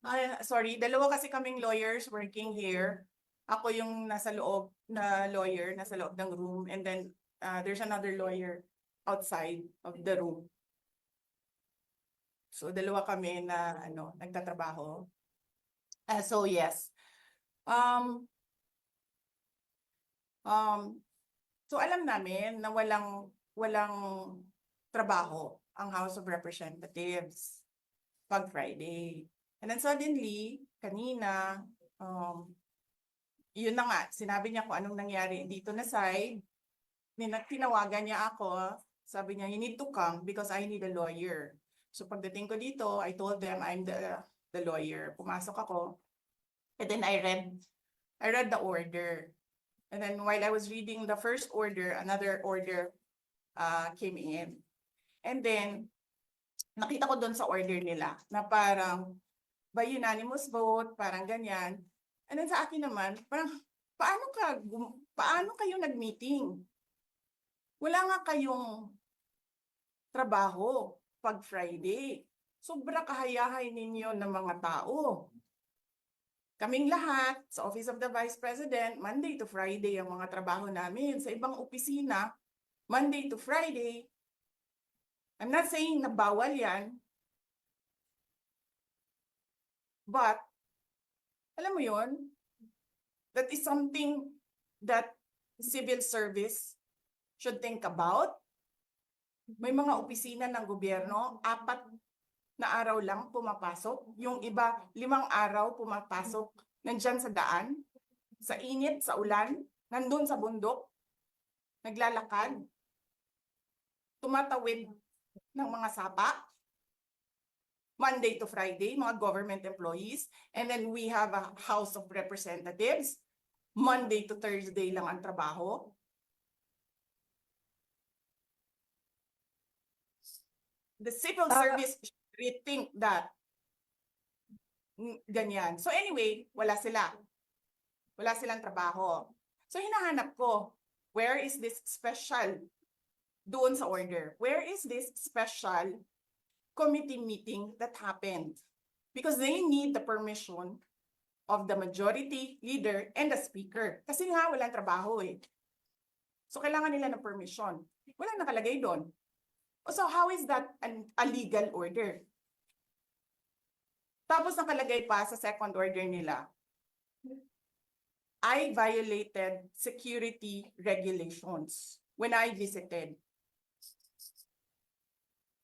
Ay, sorry, dalawa kasi kaming lawyers working here. Ako yung nasa loob na lawyer, nasa loob ng room, and then there's another lawyer outside of the room. So dalawa kami na nagtatrabaho. So yes. Um, um, so alam namin na walang trabaho ang House of Representatives pag Friday. And then suddenly, kanina, yun na nga, sinabi niya kung anong nangyari dito na side. Tinawagan niya ako, sabi niya, you need to come because I need a lawyer. So pagdating ko dito, I told them I'm the lawyer. Pumasok ako, and then I read the order. And then while I was reading the first order, another order came in. And then, nakita ko doon sa order nila na parang by unanimous vote, parang ganyan. And then sa akin naman, parang paano kayo nag-meeting? Wala nga kayong trabaho pag Friday. Sobra kahayahay ninyo ng mga tao. Kaming lahat sa Office of the Vice President, Monday to Friday ang mga trabaho namin. Sa ibang opisina, Monday to Friday. I'm not saying na bawal yan. But, alam mo yon, that is something that civil service should think about. May mga opisina ng gobyerno, 4 na araw lang pumapasok. Yung iba, 5 araw pumapasok. Nandyan sa daan, sa init, sa ulan, nandun sa bundok, naglalakad, tumatawid ng mga sapa, Monday to Friday, mga government employees. And then we have a House of Representatives, Monday to Thursday lang ang trabaho. The civil service should rethink that. Ganyan. So anyway, wala sila. Wala silang trabaho. So hinahanap ko, where is this special doon sa order? Where is this special committee meeting that happened? Because they need the permission of the majority leader and the speaker. Kasi nga walang trabaho eh. So kailangan nila ng permission. Walang nakalagay doon. So how is that a legal order? Tapos nakalagay pa sa second order nila, I violated security regulations when I visited.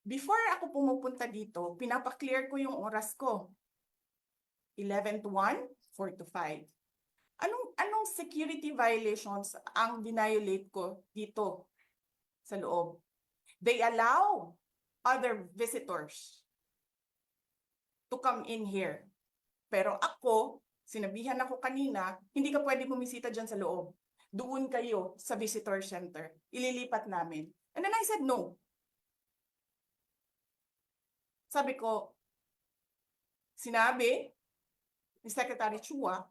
Before ako pumupunta dito, pinapaklear ko yung oras ko. 11 to 1, 4 to 5. Anong security violations ang dinayolate ko dito sa loob? They allow other visitors to come in here. Pero ako, sinabihan ako kanina, hindi ka pwede bumisita dyan sa loob. Doon kayo sa visitor center. Ililipat namin. And then I said no. Sabi ko, sinabi ni Secretary Chua,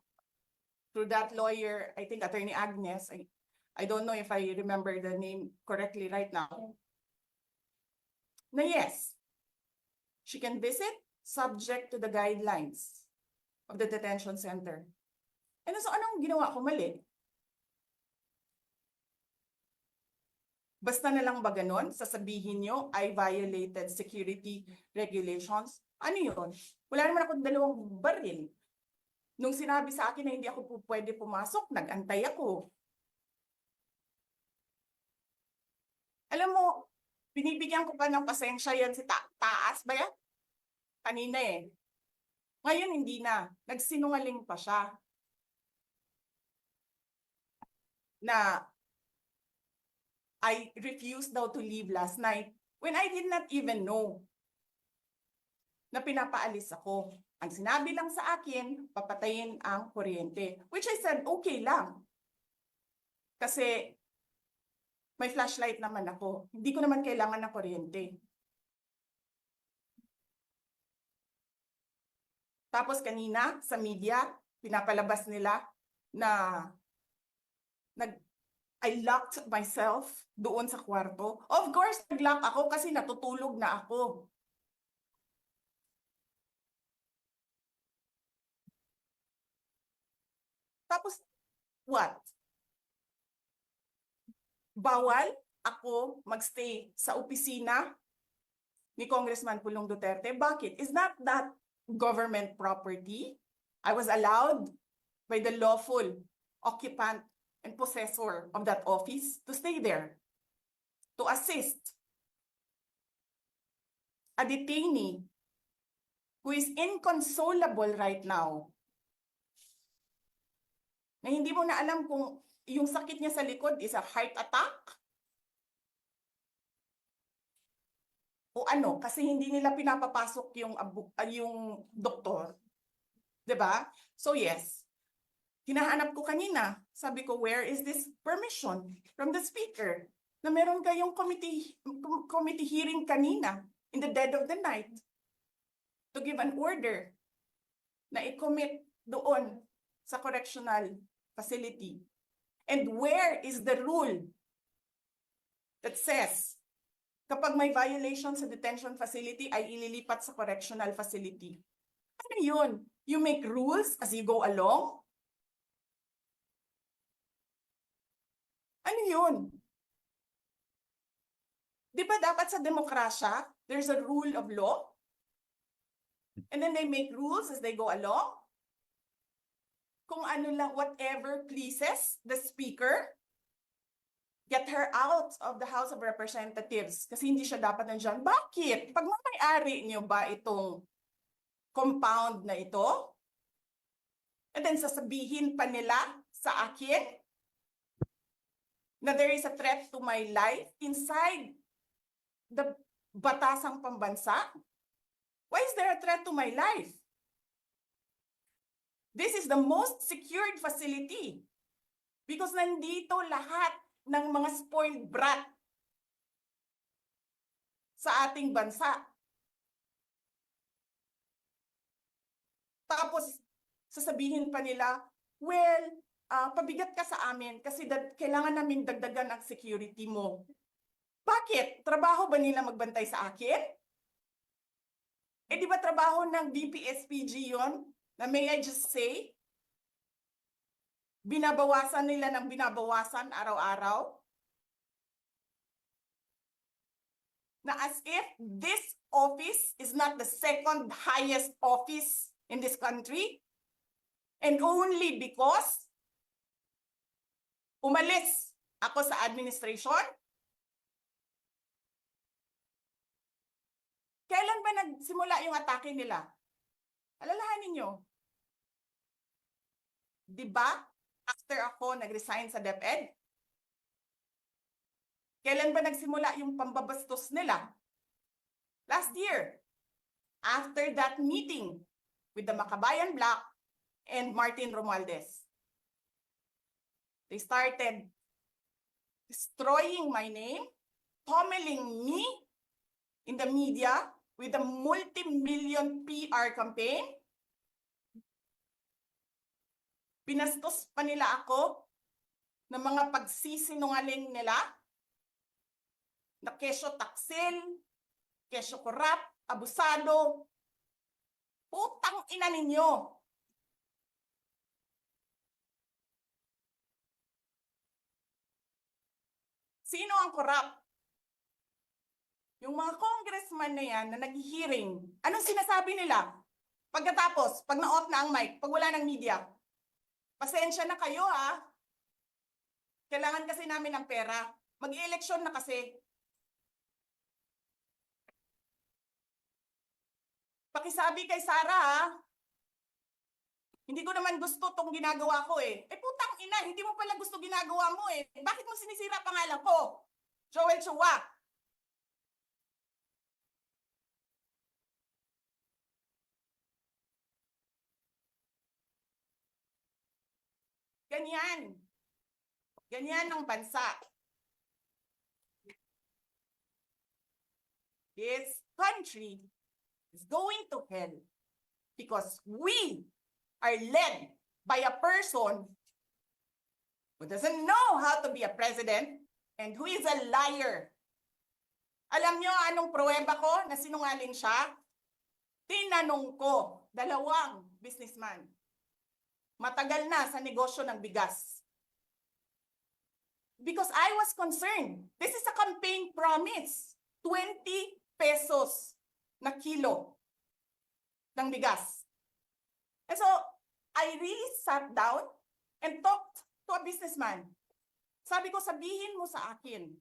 through that lawyer, I think Attorney Agnes, I don't know if I remember the name correctly right now, na yes, she can visit subject to the guidelines of the detention center. And so anong ginawa ko mali? Basta na lang ba ganon? Sasabihin nyo, I violated security regulations? Ano yun? Wala naman akong 2 baril. Nung sinabi sa akin na hindi ako pwede pumasok, nag-antay ako. Alam mo, binibigyan ko pa ng pasensya yan si Taas ba yan? Kanina eh. Ngayon hindi na. Nagsinungaling pa siya. Na I refused daw to leave last night when I did not even know na pinapaalis ako. Ang sinabi lang sa akin, papatayin ang kuryente. Which I said, okay lang. Kasi may flashlight naman ako. Hindi ko naman kailangan ng kuryente. Tapos kanina sa media, pinapalabas nila na I locked myself doon sa kwarto. Of course, nag-lock ako kasi natutulog na ako. Tapos, what? Bawal ako magstay sa opisina ni Congressman Pulong Duterte. Bakit? Is not that government property? I was allowed by the lawful occupant and possessor of that office to stay there, to assist a detainee who is inconsolable right now, na hindi mo na alam kung yung sakit niya sa likod is a heart attack o ano, kasi hindi nila pinapapasok yung doktor. 'Di ba? So yes, hinahanap ko kanina, sabi ko, where is this permission from the speaker na meron kayong committee hearing kanina in the dead of the night to give an order na i-commit doon sa correctional facility. And where is the rule that says kapag may violation sa detention facility ay ililipat sa correctional facility? Ano yun? You make rules as you go along? Ano yun? Di ba dapat sa demokrasya, there's a rule of law? And then they make rules as they go along? Kung ano lang, whatever pleases the speaker, get her out of the House of Representatives kasi hindi siya dapat nandiyan. Bakit? Pag may-ari niyo ba itong compound na ito? And then sasabihin pa nila sa akin na there is a threat to my life inside the batasang pambansa? Why is there a threat to my life? This is the most secured facility because nandito lahat ng mga spoiled brat sa ating bansa. Tapos, sasabihin pa nila, well, pabigat ka sa amin kasi kailangan namin dagdagan ang security mo. Bakit? Trabaho ba nila magbantay sa akin? Eh di ba trabaho ng DPSPG yon? Na may I just say? Binabawasan nila ng binabawasan araw-araw? Na as if this office is not the second highest office in this country? And only because umalis ako sa administration? Kailan ba nagsimula yung atake nila? Alalahanin nyo. Di ba? After ako nag-resign sa DepEd? Kailan ba nagsimula yung pambabastos nila? Last year. After that meeting with the Makabayan Black and Martin Romualdez. They started destroying my name, pummeling me in the media with a multi-million PR campaign. Pinastos pa nila ako ng mga pagsisinungaling nila na kesyo taksil, kesyo korap, abusado. Putang ina ninyo. Sino ang korap? Yung mga congressman na yan na nag-hearing, anong sinasabi nila? Pagkatapos, pag na-off na ang mic, pag wala ng media, pasensya na kayo ha. Kailangan kasi namin ng pera. Mag-eleksyon na kasi. Pakisabi kay Sara ha. Hindi ko naman gusto tong ginagawa ko eh. Eh putang ina, hindi mo pala gusto ginagawa mo eh. Bakit mo sinisira pangalan ko? Joel Chua. Ganyan. Ganyan ang bansa. This country is going to hell because we are led by a person who doesn't know how to be a president and who is a liar. Alam nyo anong pruweba ko na sinungaling siya? Tinanong ko, dalawang businessman. matagal na sa negosyo ng bigas. Because I was concerned. This is a campaign promise. 20 pesos na kilo ng bigas. And so, I really sat down and talked to a businessman. Sabi ko, sabihin mo sa akin,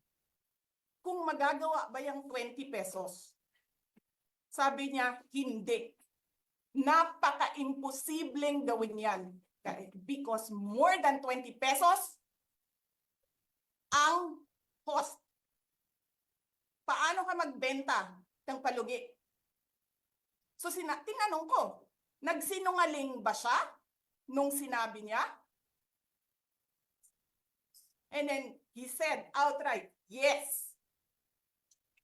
kung magagawa ba yung 20 pesos? Sabi niya, hindi. Napaka-imposibleng gawin yan. Because more than 20 pesos ang cost. Paano ka magbenta ng palugi? So tinanong ko, nagsinungaling ba siya nung sinabi niya? And then he said outright, yes.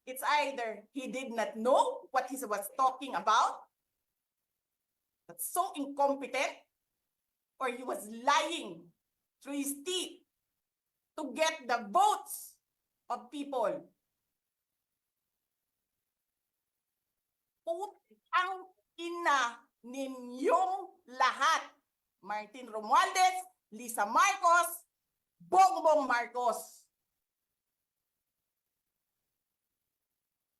It's either he did not know what he was talking about, that's so incompetent, or he was lying through his teeth to get the votes of people. Putang ina ninyong lahat. Martin Romualdez, Lisa Marcos, Bongbong Marcos.